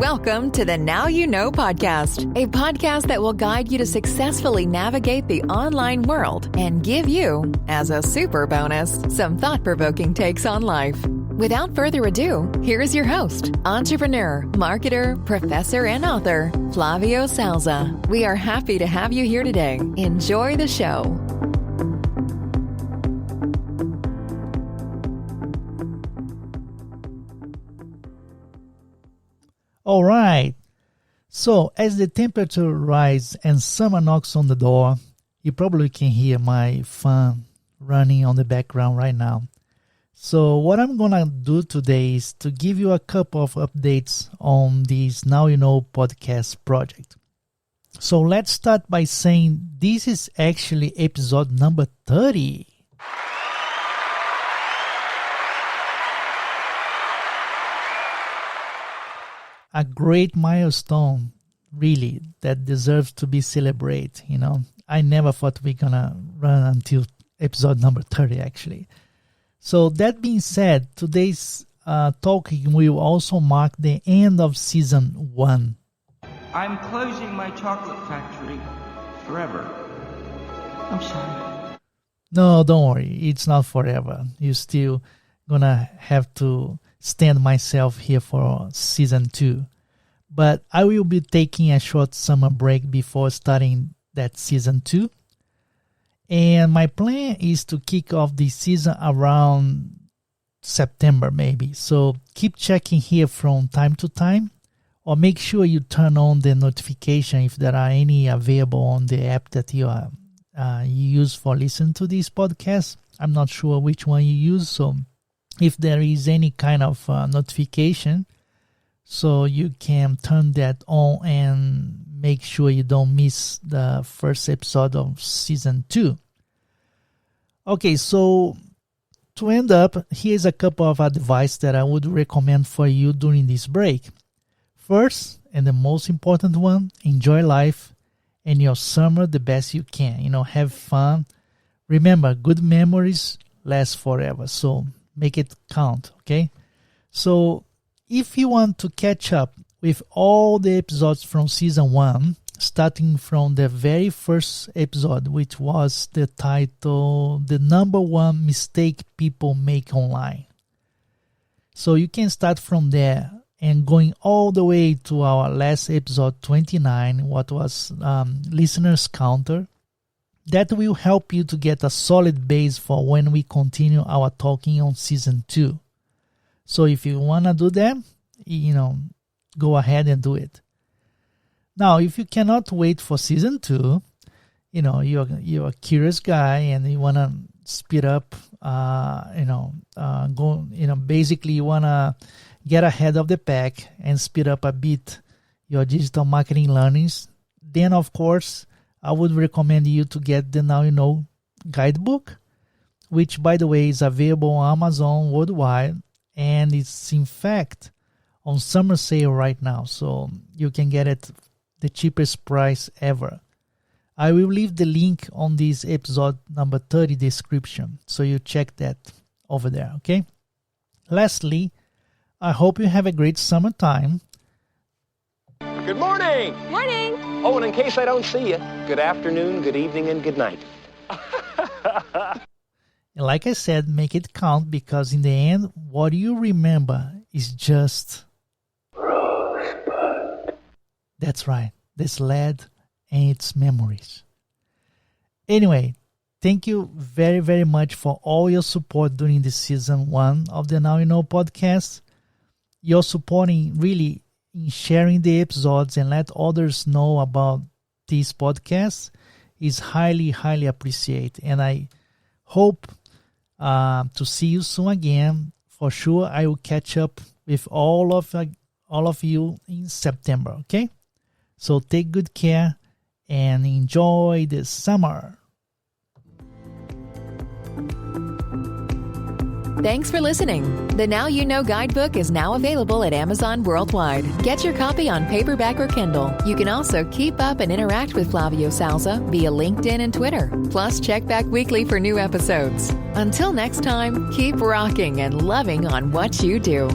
Welcome to the Now You Know podcast, a podcast that will guide you to successfully navigate the online world and give you, as a super bonus, some thought-provoking takes on life. Without further ado, here is your host, entrepreneur, marketer, professor, and author, Flavio Salza. We are happy to have you here today. Enjoy the show. All right. So as the temperature rises and summer knocks on the door, you probably can hear my fan running on the background right now. So what I'm going to do today is to give you a couple of updates on this Now You Know podcast project. So let's start by saying this is actually episode number 30. A great milestone, really, that deserves to be celebrated, you know. I never thought we're going to run until episode number 30, actually. So that being said, today's talk will also mark the end of season 1. I'm closing my chocolate factory forever. I'm sorry. No, don't worry. It's not forever. You're still going to have to stand myself here for season 2. But I will be taking a short summer break before starting that season 2. And my plan is to kick off the season around September maybe. So keep checking here from time to time, or make sure you turn on the notification if there are any available on the app that you use for listening to this podcast. I'm not sure which one you use, so if there is any kind of notification, so you can turn that on and make sure you don't miss the first episode of season 2. Okay, so to end up, here's a couple of advice that I would recommend for you during this break. First, and the most important one, enjoy life and your summer the best you can. You know, have fun. Remember, good memories last forever, so make it count, okay? So if you want to catch up with all the episodes from season 1, starting from the very first episode, which was the title, The Number One Mistake People Make Online. So you can start from there and going all the way to our last episode 29, what was Listeners Counter. That will help you to get a solid base for when we continue our talking on season 2. So if you want to do that, you know, go ahead and do it. Now, if you cannot wait for season 2, you know, you're a curious guy and you want to speed up, basically you want to get ahead of the pack and speed up a bit your digital marketing learnings, then of course, I would recommend you to get the Now You Know guidebook, which, by the way, is available on Amazon worldwide, and it's in fact on summer sale right now, so you can get it the cheapest price ever. I will leave the link on this episode number 30 description, so you check that over there, okay? Lastly, I hope you have a great summertime. Good morning! Morning! Oh, and in case I don't see you, good afternoon, good evening, and good night. And like I said, make it count, because in the end, what you remember is just Rosebud. That's right. This lad and its memories. Anyway, thank you very, very much for all your support during this season 1 of the Now You Know podcast. Your supporting really in sharing the episodes and let others know about this podcast is highly, highly appreciated. And I hope to see you soon again. For sure, I will catch up with all of you in September, okay? So take good care and enjoy the summer. Thanks for listening. The Now You Know guidebook is now available at Amazon worldwide. Get your copy on paperback or Kindle. You can also keep up and interact with Flavio Salza via LinkedIn and Twitter. Plus, check back weekly for new episodes. Until next time, keep rocking and loving on what you do.